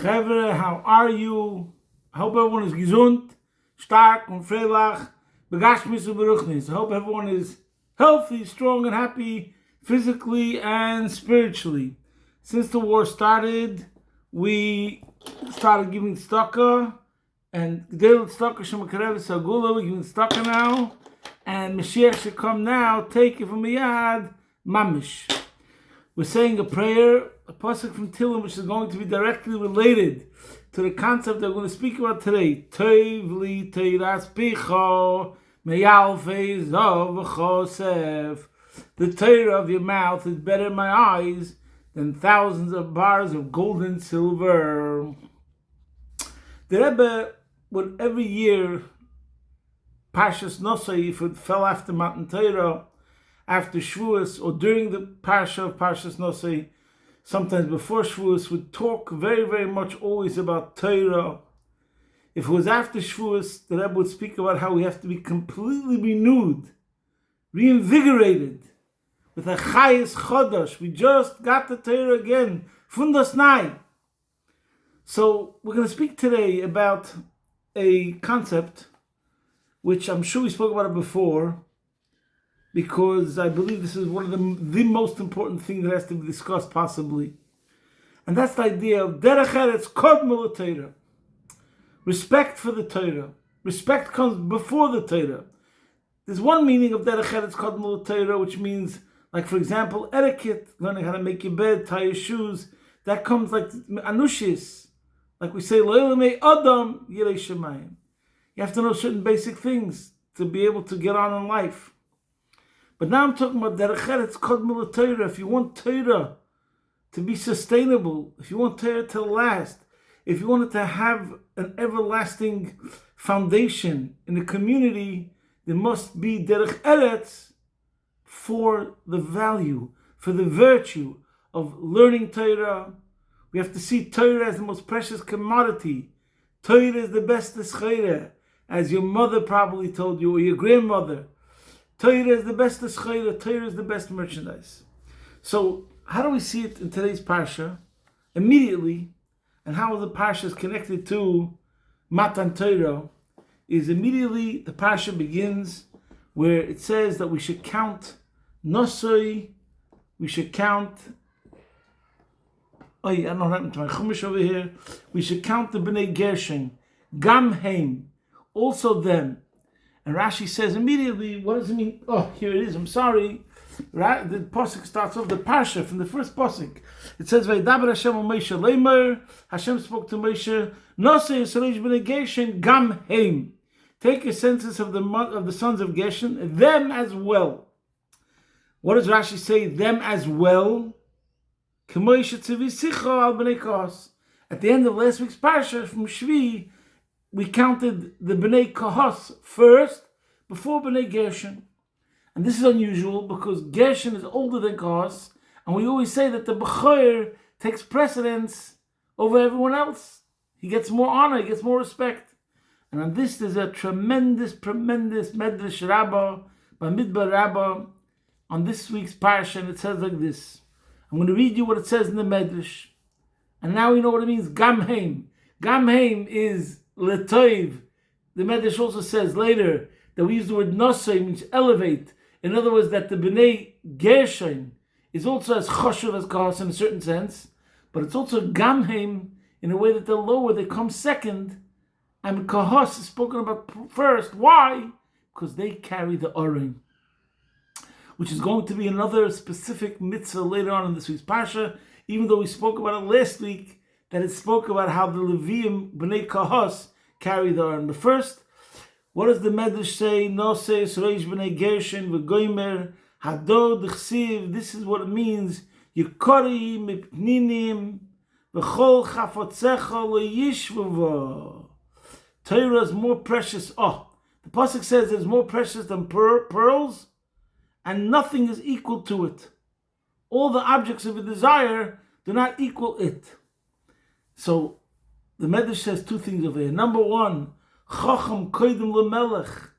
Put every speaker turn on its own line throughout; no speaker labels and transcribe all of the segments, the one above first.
Chevre, how are you? I hope everyone is gesund, stark und freilich, begashmis und beruchnis. I hope everyone is healthy, strong and happy, physically and spiritually. Since the war started, we started giving tzedakah, and Gedel tzedakah shemakarev sagula, we're giving tzedakah now, and Mashiach should come now, take it from Miyad, mamish. We're saying a prayer, a pasuk from Tehillim, which is going to be directly related to the concept that we're going to speak about today. Toiv li teiras picho meyalfei zov v'chosef. The Torah of your mouth is better in my eyes than thousands of bars of gold and silver. The Rebbe would every year, Parshas Naso, if it fell after Matan Torah, after Shavuos, or during the Parsha of Parshas Naso, sometimes before Shavuos, would talk very, very much always about Torah. If it was after Shavuos, the Rebbe would speak about how we have to be completely renewed, reinvigorated, with a chayes chodosh. We just got the Torah again, fundas nai. So we're going to speak today about a concept which I'm sure we spoke about it before, because I believe this is one of the most important thing that has to be discussed possibly. And that's the idea of derech eretz kodmo l'Torah. Respect for the Torah. Respect comes before the Torah. There's one meaning of derech eretz kodmo l'Torah, which means, like for example, etiquette, learning how to make your bed, tie your shoes. That comes like anushis. Like we say, lo elamei adam yirei shemayim. You have to know certain basic things to be able to get on in life. But now I'm talking about derech eretz kodmo l'Torah. If you want Torah to be sustainable, if you want Torah to last, if you want it to have an everlasting foundation in the community, there must be derech eretz for the value, for the virtue of learning Torah. We have to see Torah as the most precious commodity. Torah is the best eschere, as your mother probably told you, or your grandmother. Torah is the best eschere, Torah is the best merchandise. So, how do we see it in today's Parsha? Immediately, and how the Parsha is connected to Matan Torah, is immediately the Parsha begins where it says that we should count Nasoi, we should count, I don't know what happened to my Chumash over here, we should count the Bnei Gershon, Gam Heim, also them. And Rashi says immediately, what does it mean? Oh, here it is, I'm sorry. The pasuk starts off the Parsha from the first pasuk. It says, Vaydaber Hashem al Moshe Leimer, Hashem spoke to Moshe, Nasei Yisrael Bnei Gershon, Gam Heim. Take a census of the sons of Gershon, them as well. What does Rashi say? Them as well. At the end of last week's Parsha from Shvi, we counted the Bnei Kahos first, before Bnei Gershon. And this is unusual because Gershon is older than Kahos, and we always say that the Bechor takes precedence over everyone else. He gets more honor, he gets more respect. And on this there's a tremendous Medrash Rabbah, Bamidbar Rabbah, on this week's Parsha, and it says like this. I'm going to read you what it says in the Medrash. And now we know what it means, Gam Heim. Gam Heim is Letoiv. The Medrash also says later that we use the word Nasei, means elevate. In other words, that the Bnei Gershon is also as choshev as Kahos in a certain sense, but it's also Gam Heim in a way that they're lower, they come second, and Kahos is spoken about first. Why? Because they carry the Orim, which is going to be another specific mitzvah later on in this week's Parsha, even though we spoke about it last week, that it spoke about how the Leviim, Bnei Kahos, carry the Orim. But first, what does the Medrash say? Nosei Yisrael Bnei Gershon v'goymer hadod chsiv. This is what it means. Yikori mipninim v'chol chafotzecha leyishvuva. Torah is more precious. Oh, the pasuk says it's more precious than pearls, and nothing is equal to it. All the objects of a desire do not equal it. So the Medrash says two things over here. Number one, Chacham koydem lemelech.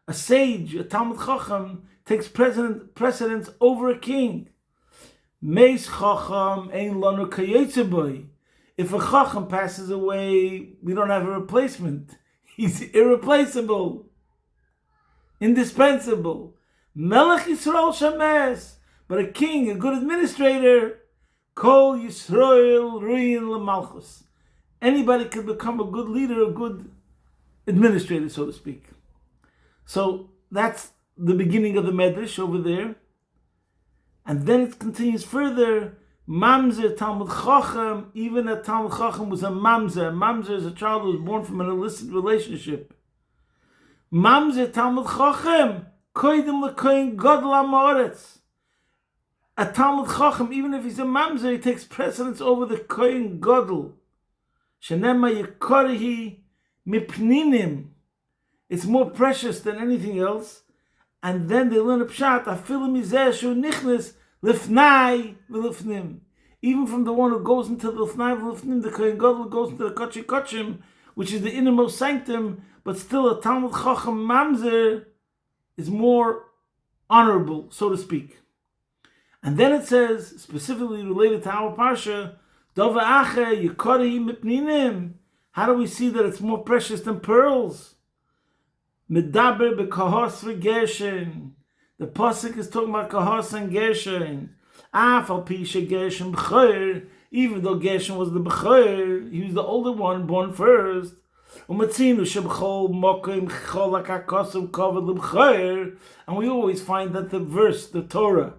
A sage, a Talmud Chacham, takes precedence over a king. Meis Chacham ein lanu kayetze boy. If a Chacham passes away, we don't have a replacement. He's irreplaceable, indispensable. Melech Yisrael Shames, but a king, a good administrator, Kol Yisrael Ruyin L'Malchus. Anybody could become a good leader, a good administrator, so to speak. So that's the beginning of the Medrash over there. And then it continues further. Mamzer, Talmud Chacham, even a Talmud Chacham was a Mamzer. Mamzer is a child who was born from an illicit relationship. Mamzer, Talmud Chacham, Koidim L'Koyin Godel HaMa'aretz. A Talmud Chacham, even if he's a Mamzer, he takes precedence over the Koyin Godel. Shenema Yekorihi Mipninim. It's more precious than anything else. And then they learn a pshat, afilu mizeh shu nichnes lifnai v'lifnim. Even from the one who goes into the lifnai v'lifnim, the Kohen Gadol goes into the kochi kochim, which is the innermost sanctum, but still a Talmud Chacham Mamzer is more honorable, so to speak. And then it says, specifically related to our parsha, Dova ache yekori mipninim. How do we see that it's more precious than pearls? Medaber bekahos v'gershen. The pasuk is talking about kahos and gershen. Af al pi shegershen b'choir. Even though Gershon was the b'choir, he was the older one, born first. Umatzinu shebchol mokim chol hakakosim kavod l'b'choir. And we always find that the verse, the Torah,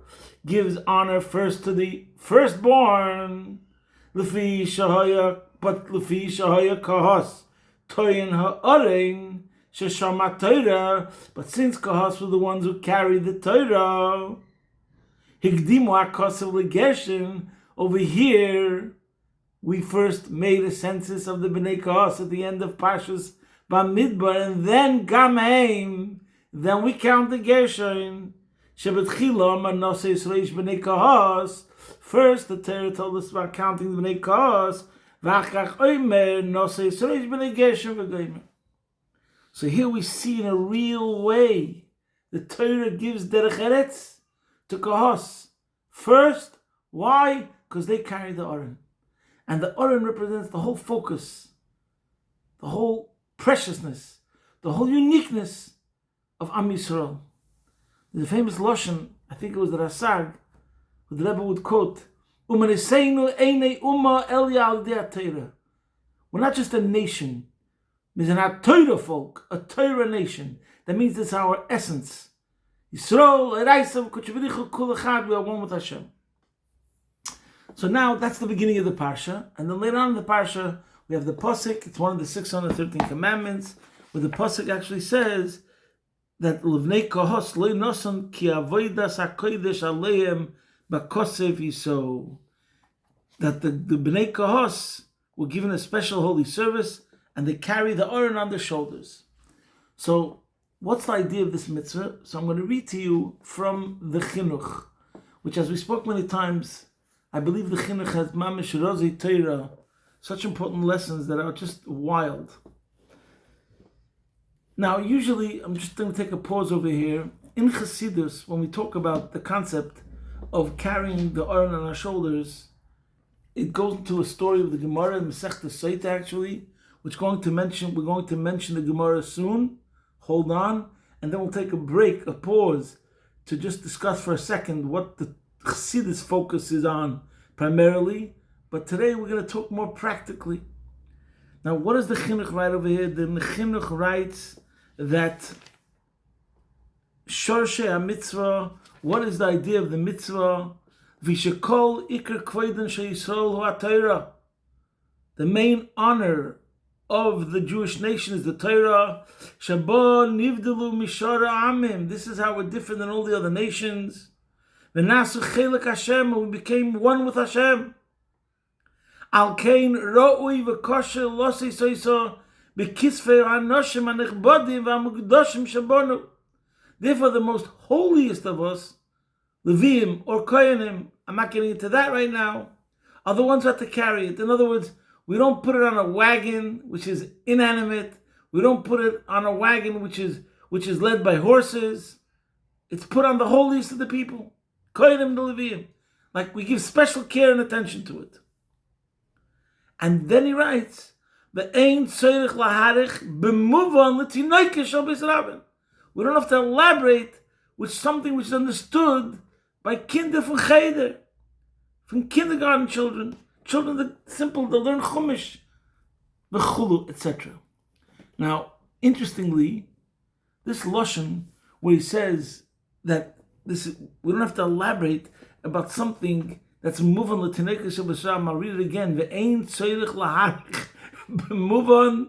gives honor first to the firstborn. L'fi shahaya, but l'fi shahaya kahos toyin ha'orein. Torah, but since Kahas were the ones who carried the Torah, Higdimu HaKosev LeGershin, over here, we first made a census of the Bnei Kahas at the end of Parshas Bamidbar, and then Gamheim, then we count the Gershon. Shebetchila Naso Yisrael Bnei Kahas. First, the Torah told us about counting the Bnei Kahas. V'achach Omer Naso Yisrael Bnei Gershon v'Gomer. So here we see in a real way the Torah gives derech eretz to Kahos. First, why? Because they carry the Aron. And the Aron represents the whole focus, the whole preciousness, the whole uniqueness of Am Yisrael. There's a famous Lashon, I think it was the Rasag, who the Rebbe would quote, Umaneseinu eine umma el yaldei Torah. We're not just a nation. We're a Torah folk, a Torah nation. That means it's our essence. Yisrael, Eraisav, Kuchvirichu, Kulachad, we are one with Hashem. So now that's the beginning of the Parsha. And then later on in the Parsha, we have the Pasuk. It's one of the 613 commandments, where the Pasuk actually says that Livnei Kahos loy noson ki avodas hakodesh aleim bakosev yiso. That the Bnei Kahos were given a special holy service, and they carry the Aron on their shoulders. So, what's the idea of this mitzvah? So I'm going to read to you from the Chinuch, which, as we spoke many times, I believe the Chinuch has mamish rozi Torah, such important lessons that are just wild. Now, usually, I'm just going to take a pause over here. In Chassidus, when we talk about the concept of carrying the Aron on our shoulders, it goes into a story of the Gemara in Masechta Sotah, actually, which we're going to mention the Gemara soon. Hold on, and then we'll take a break, a pause, to just discuss for a second what the Chassidus focus is on primarily. But today we're going to talk more practically. Now, what does the Chinuch write over here? The Chinuch writes that Shorshe HaMitzvah, what is the idea of the mitzvah? V'shekol ikar kvoden sheYisrael hu HaTorah. The main honor of the Jewish nation is the Torah. Shabo nivdelu mishara amim. This is how we're different than all the other nations. Naso chelek Hashem, and we became one with Hashem. Al kein ro'ui v'kosher losei soiso b'kisvei ha'noshim ha'nechbodim v'hamukdoshim shabonu. Therefore, the most holiest of us, Levim or Kohanim, I'm not getting into that right now, are the ones who have to carry it. In other words, we don't put it on a wagon which is inanimate. We don't put it on a wagon which is led by horses. It's put on the holiest of the people, Kohanim the Levim. Like we give special care and attention to it. And then he writes, the ein tzorich laharich b'muvan l'tinoike shel beis rabin. We don't have to elaborate with something which is understood by kinder from cheder, from kindergarten children, children that simple, they learn chumash, v'chulu, etc. Now, interestingly, this lashon where he says that we don't have to elaborate about something that's muvan l'tineka shel beis rabin. I'll read it again. Ve'ein tzorich laharich b'muvan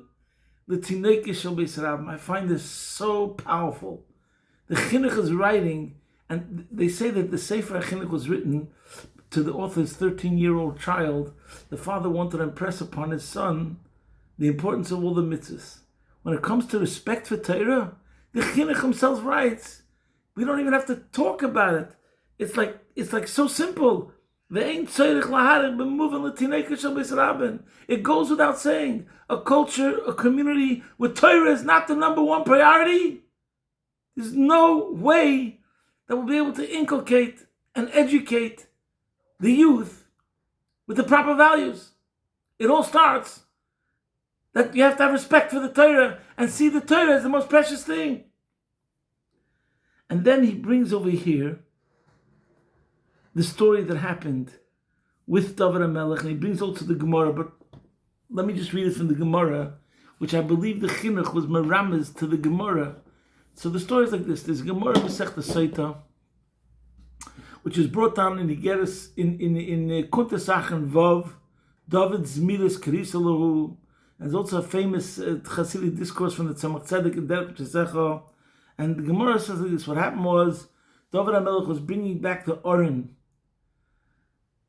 l'tineka shel beis rabin. I find this so powerful. The chinuch is writing, and they say that the Sefer HaChinuch was written to the author's 13-year-old child. The father wanted to impress upon his son the importance of all the mitzvahs. When it comes to respect for Torah, the chinuch himself writes, we don't even have to talk about it. It's like so simple. It goes without saying. A culture, a community where Torah is not the number one priority, there's no way that we'll be able to inculcate and educate the youth with the proper values. It all starts that you have to have respect for the Torah and see the Torah as the most precious thing. And then he brings over here the story that happened with David HaMelech, and he brings also the Gemara, but let me just read it from the Gemara, which I believe the Chinuch was merames to the Gemara. So the story is like this. There's Gemara Masechta Saita, which is brought down in Igeres, in Kuntesach and Vav, David's Zmiris Kerisalahu, and there's also a famous Chassidic discourse from the Tzemach Tzedek in Derech Tzesecha. And the Gemara says like this: what happened was, David HaMelech was bringing back the Oren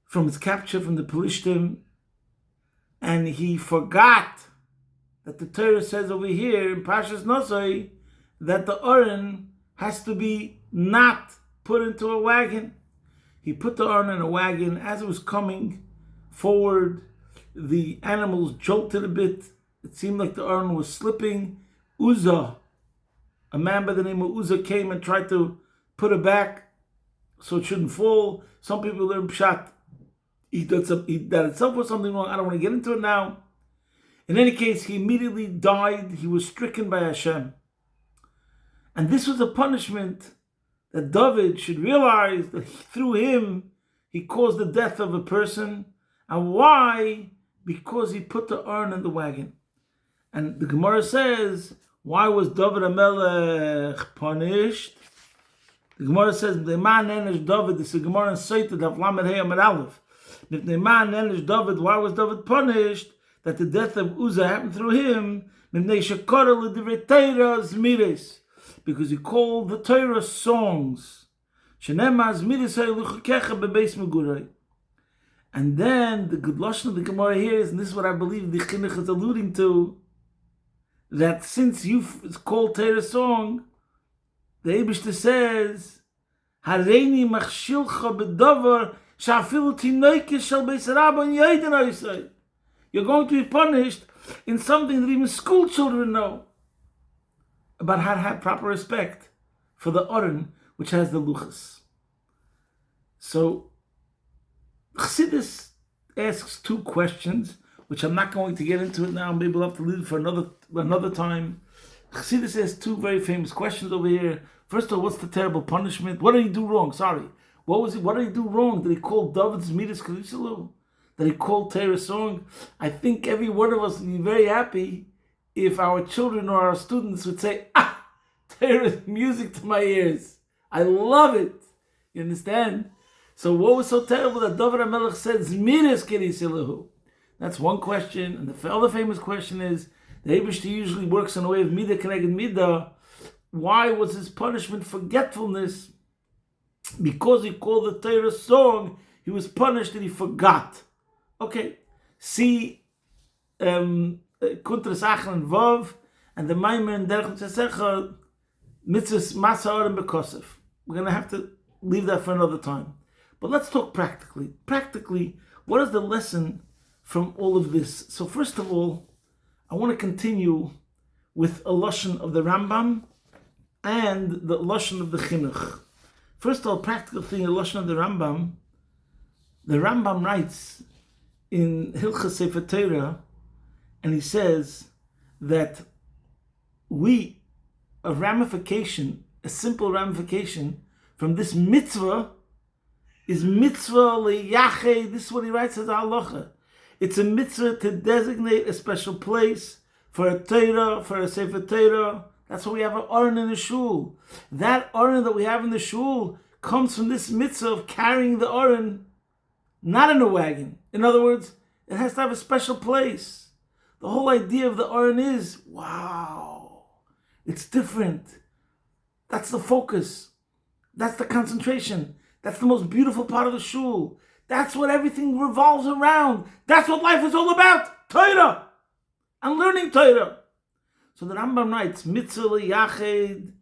from its capture from the Pelishtim, and he forgot that the Torah says over here in Parshas Naso that the Oren has to be not put into a wagon. He put the Oren in a wagon. As it was coming forward, the animals jolted a bit. It seemed like the Oren was slipping. Uzzah, a man by the name of Uzzah, came and tried to put it back so it shouldn't fall. Some people learn pshat. That itself was something wrong. I don't want to get into it now. In any case, he immediately died. He was stricken by Hashem. And this was a punishment that David should realize that through him, he caused the death of a person. And why? Because he put the urn in the wagon. And the Gemara says, why was David HaMelech punished? The Gemara says, the man nenish David, this is Gemara in Saita, Daf Lamed Hey Amud Aleph. The man nenish David, why was David punished? That the death of Uzzah happened through him. Because he called the Torah songs. And then the good lashon of the Gemara here is, and this is what I believe the Chinuch is alluding to, that since you've called Torah song, the Eibishter says, Hareini machshilcha bedavar shafilu tinoike shel beis rabban yoden oisai. You're going to be punished in something that even school children know about how to have proper respect for the Oren, which has the luchas. So, Chassidus asks two questions, which I'm not going to get into it now. Maybe we'll have to leave it for another time. Chassidus asks two very famous questions over here. First of all, what's the terrible punishment? What did he do wrong? Sorry. What did he do wrong? Did he call David's Midas Kalisalu? That he called Torah song? I think every one of us would be very happy if our children or our students would say, Torah is music to my ears. I love it. You understand? So what was so terrible that David HaMelech said, Zmiris Kerisalahu? That's one question. And the other famous question is, the Eibishter usually works in a way of Midah Keneged Midah. Why was his punishment forgetfulness? Because he called the Torah song, he was punished and he forgot. Okay, see Kuntras Achlan and Vav, and the Maimer and Derech Tzesecha, Mitzvahs Masa and Bekosef. We're going to have to leave that for another time. But let's talk practically. Practically, what is the lesson from all of this? So first of all, I want to continue with a lashon of the Rambam and the lashon of the Chinuch. First of all, practical thing, a lashon of the Rambam. The Rambam writes in Hilchas Sefer Torah, and he says that a ramification, a simple ramification from this mitzvah is mitzvah liyached. This is what he writes as halacha. It's a mitzvah to designate a special place for a Torah, for a Sefer Torah. That's why we have an aron in the shul. That aron that we have in the shul comes from this mitzvah of carrying the aron, not in a wagon. In other words, it has to have a special place. The whole idea of the aron is, wow, it's different. That's the focus. That's the concentration. That's the most beautiful part of the shul. That's what everything revolves around. That's what life is all about. Torah. And learning Torah. So the Rambam writes, mitzvah liyached.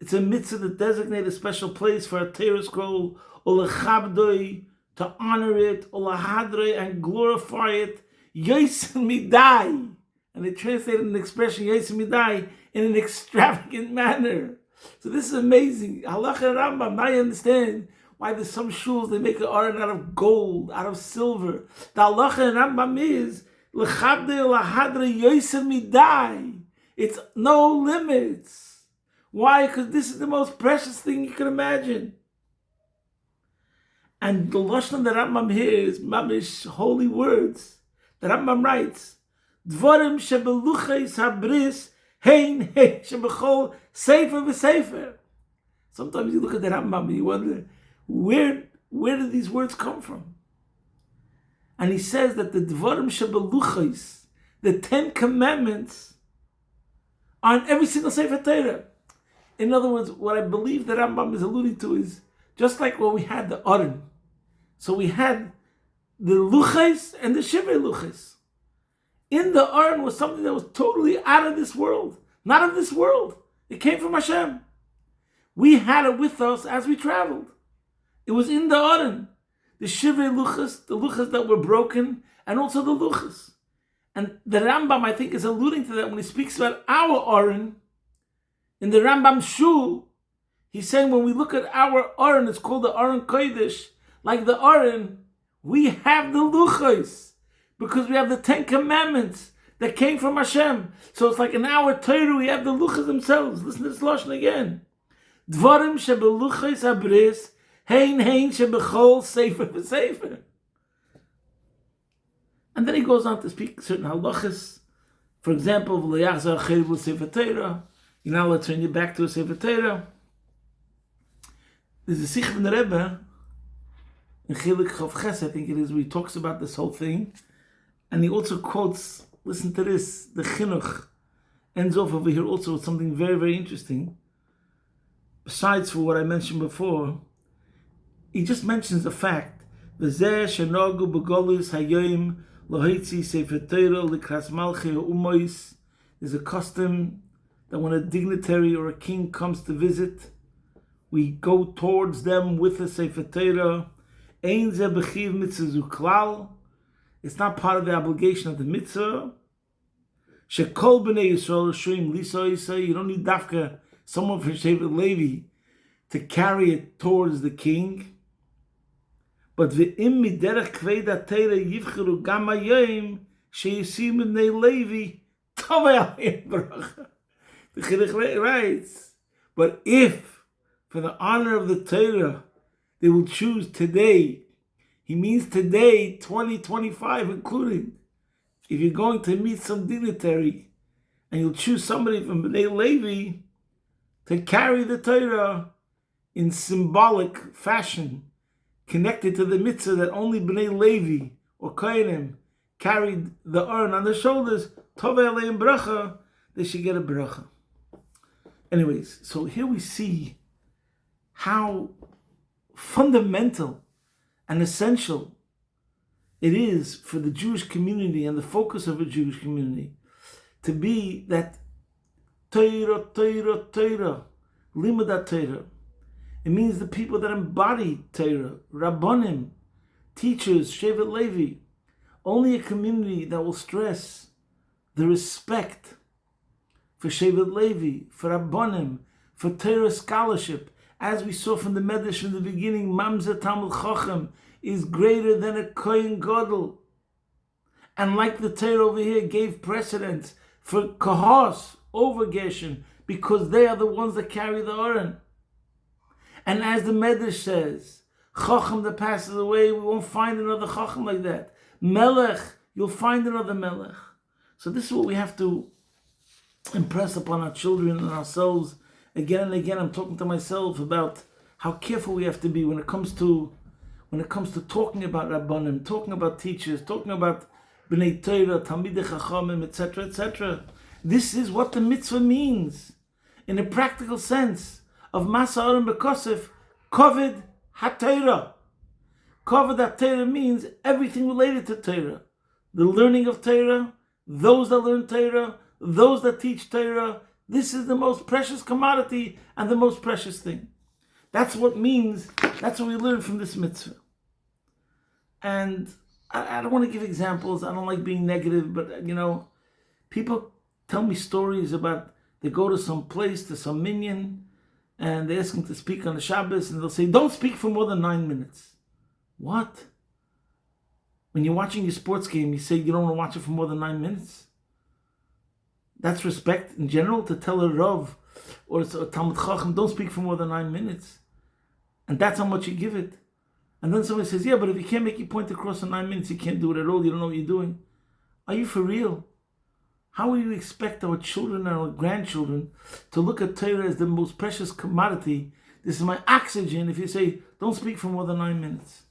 It's a mitzvah to designate a special place for a Torah scroll, or lechabdoi, to honor it, or lahadroi, and glorify it. Yosim midai. And they translated an expression, yosim midai, in an extravagant manner. So this is amazing. Halacha and Rambam, now you understand why there's some shuls, they make an aron out of gold, out of silver. The halacha and Rambam is, lechabdoi, lahadroi, yosim midai. It's no limits. Why? Because this is the most precious thing you can imagine. And the lashon that Rambam here is mamish holy words. The Rambam writes, Dvarim shebeluches habris hein shebechol sefer v'sefer. Sometimes you look at the Rambam and you wonder, where did these words come from? And he says that the Dvarim shebeluches, the 10 Commandments, are in every single Sefer Torah. In other words, what I believe that Rambam is alluding to is just like when we had the Aron. So we had the Luches and the Shivei Luches. In the Aron was something that was totally out of this world. Not of this world. It came from Hashem. We had it with us as we traveled. It was in the Aron. The Shivei Luches, the Luches that were broken, and also the Luches. And the Rambam, I think, is alluding to that when he speaks about our Aron. In the Rambam Shul, he's saying when we look at our Aron, it's called the Aron Kodesh. Like the Aron, we have the Luchos, because we have the 10 Commandments that came from Hashem. So it's like in our Torah, we have the Luchos themselves. Listen to this lashon again. Dvarim shebeluchos habris, hein shebechol sefer v'sefer. And then he goes on to speak certain halachas. For example, v'layachzar cherev Sefer Torah. You're not allowed to turn your back to a Sefer Torah. There's a Sikh from the Rebbe, in Chilik Chav Ches, I think it is, where he talks about this whole thing. And he also quotes, listen to this, the Chinuch ends off over here also with something very, very interesting. Besides for what I mentioned before, he just mentions the fact, V'zeh shenogu b'golus hayoim Lohitzi Sefer Torah likras malchei umois. There's a custom that when a dignitary or a king comes to visit, we go towards them with a Sefer Torah. Ein ze b'chiv mitzvah zu klal. It's not part of the obligation of the mitzvah. Shekol b'nei Yisrael shuim lisa yisa. You don't need dafka, someone from Shevet Levi, to carry it towards the king. But ve'im miderech kveda Torah yivcheru gam hayom sheyisim b'nei Levi tovei alayim bracha. The Chinuch writes, but if for the honor of the Torah they will choose today, he means today, 2025 including, if you're going to meet some dignitary and you'll choose somebody from B'nai Levi to carry the Torah in symbolic fashion, connected to the mitzvah that only B'nai Levi or Kohanim carried the urn on their shoulders, Tovei Aleim Bracha, they should get a bracha. Anyways, so here we see how fundamental and essential it is for the Jewish community and the focus of a Jewish community to be that Torah, Limudat Torah. It means the people that embody Torah, Rabbanim, teachers, Shevet Levi. Only a community that will stress the respect for Shevet Levi, for Rabbanim, for Torah scholarship. As we saw from the Medrash in the beginning, Mamzer Talmud Chacham is greater than a Kohen Gadol. And like the Torah over here gave precedence for Kahos over Gershon, because they are the ones that carry the Aron. And as the Medrash says, Chacham that passes away, we won't find another Chacham like that. Melech, you'll find another Melech. So this is what we have to impress upon our children and ourselves again and again. I'm talking to myself about how careful we have to be when it comes to talking about Rabbanim, talking about teachers, talking about B'nai Torah, Talmidei Chachamim, etc., etc. This is what the mitzvah means in a practical sense of Masa Aron B'Kosef, Koved HaTorah. Koved HaTorah means everything related to Torah. The learning of Torah, those that learn Torah, those that teach Torah. This is the most precious commodity and the most precious thing. That's what means, that's what we learn from this mitzvah. And I don't want to give examples, I don't like being negative, but people tell me stories about they go to some place, to some minyan, and they ask them to speak on the Shabbos, and they'll say, don't speak for more than 9 minutes. What? When you're watching your sports game, you say you don't want to watch it for more than 9 minutes? That's respect in general, to tell a Rav or a Talmud Chacham, don't speak for more than 9 minutes. And that's how much you give it. And then somebody says, yeah, but if you can't make your point across in 9 minutes, you can't do it at all, you don't know what you're doing. Are you for real? How will you expect our children and our grandchildren to look at Torah as the most precious commodity? This is my oxygen, if you say, don't speak for more than 9 minutes.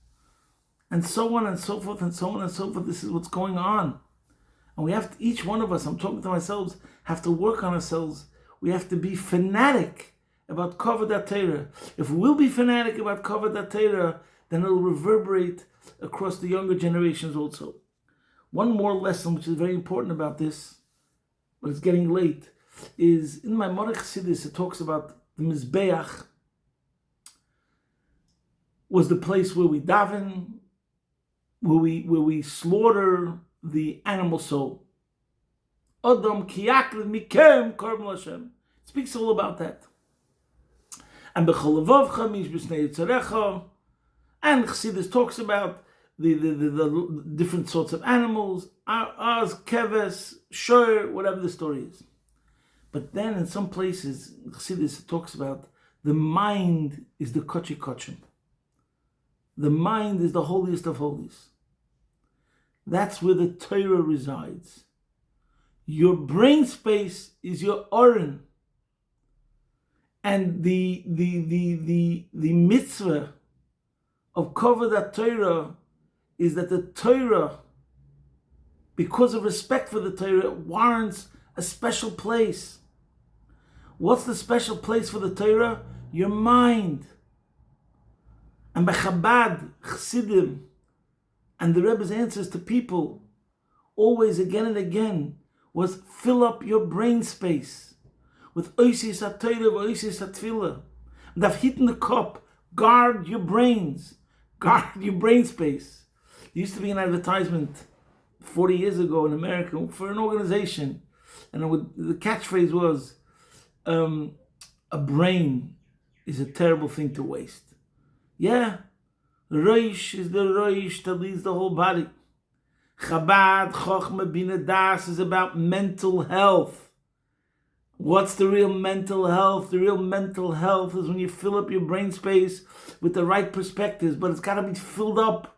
And so on and so forth and so on and so forth. This is what's going on. And we have to, each one of us, I'm talking to myself, have to work on ourselves. We have to be fanatic about Koved Torah. If we'll be fanatic about Koved Torah, then it'll reverberate across the younger generations also. One more lesson which is very important about this, but it's getting late, is in my Morech Chassidus, it talks about the Mizbeach was the place where we daven, where we slaughter the animal soul. Adam ki yakriv mikem korban Hashem. It speaks all about that. And b'chol levavcha mish b'snei yitzarecha. And Chassidus talks about the different sorts of animals, az, keves, shor, whatever the story is. But then in some places, Chassidus talks about the mind is the kochi kochim. The mind is the holiest of holies. That's where the Torah resides. Your brain space is your Aron. And the mitzvah of Koved Torah is that the Torah, because of respect for the Torah, warrants a special place. What's the special place for the Torah? Your mind. And by Chabad, Chassidim, and the Rebbe's answers to people, always again and again, was fill up your brain space with Oisis HaTorah, Oisis HaTfilah. And I've hit in the cup, guard your brains, guard your brain space. There used to be an advertisement 40 years ago in America for an organization, and the catchphrase was, a brain is a terrible thing to waste. Yeah, Reish is the Reish that leads the whole body. Chabad, Chochmah, Bina, Das is about mental health. What's the real mental health? The real mental health is when you fill up your brain space with the right perspectives, but it's got to be filled up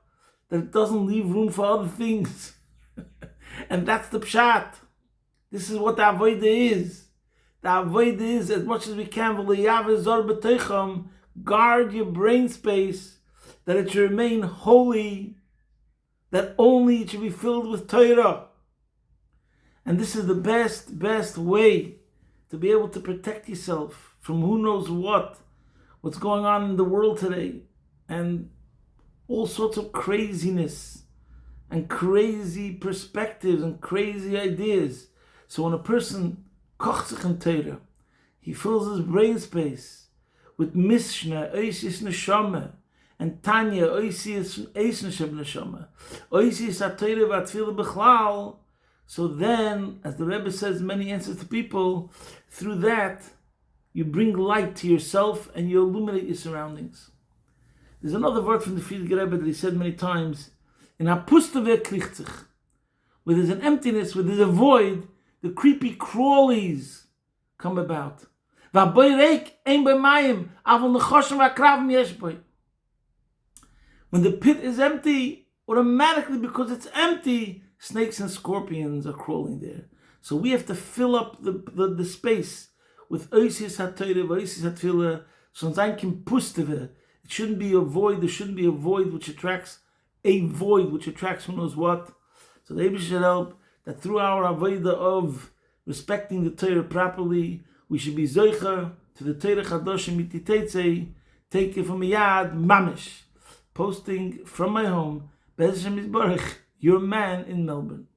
that it doesn't leave room for other things. And that's the pshat. This is what the avodah is. The avodah is, as much as we can, guard your brain space, that it should remain holy, that only it should be filled with Torah. And this is the best way to be able to protect yourself from who knows what's going on in the world today, and all sorts of craziness and crazy perspectives and crazy ideas. So when a person kocht sich in Torah, he fills his brain space with Mishnah, Oisis Neshama, and Tanya, Oisis Eisneshab Neshama, Oisis HaTorah v'Atfilah B'chlal. So then, as the Rebbe says, many answers to people, through that, you bring light to yourself and you illuminate your surroundings. There's another word from the Friedrich Rebbe that he said many times, in Hapustave kriegt sich. where there's an emptiness, where there's a void, the creepy crawlies come about. When the pit is empty, automatically, because it's empty, snakes and scorpions are crawling there. So we have to fill up the space with oisis haTorah, oisis hatfilah, sonst ein kim pustive. It shouldn't be a void. There shouldn't be a void which attracts who knows what. So the Rebbe should help that through our avodah of respecting the Torah properly, we should be zoicha to the Torah chadoshim mititetzei, take it from a yad mamish, posting from my home, Be'ez Hashem Yisbarach, your man in Melbourne.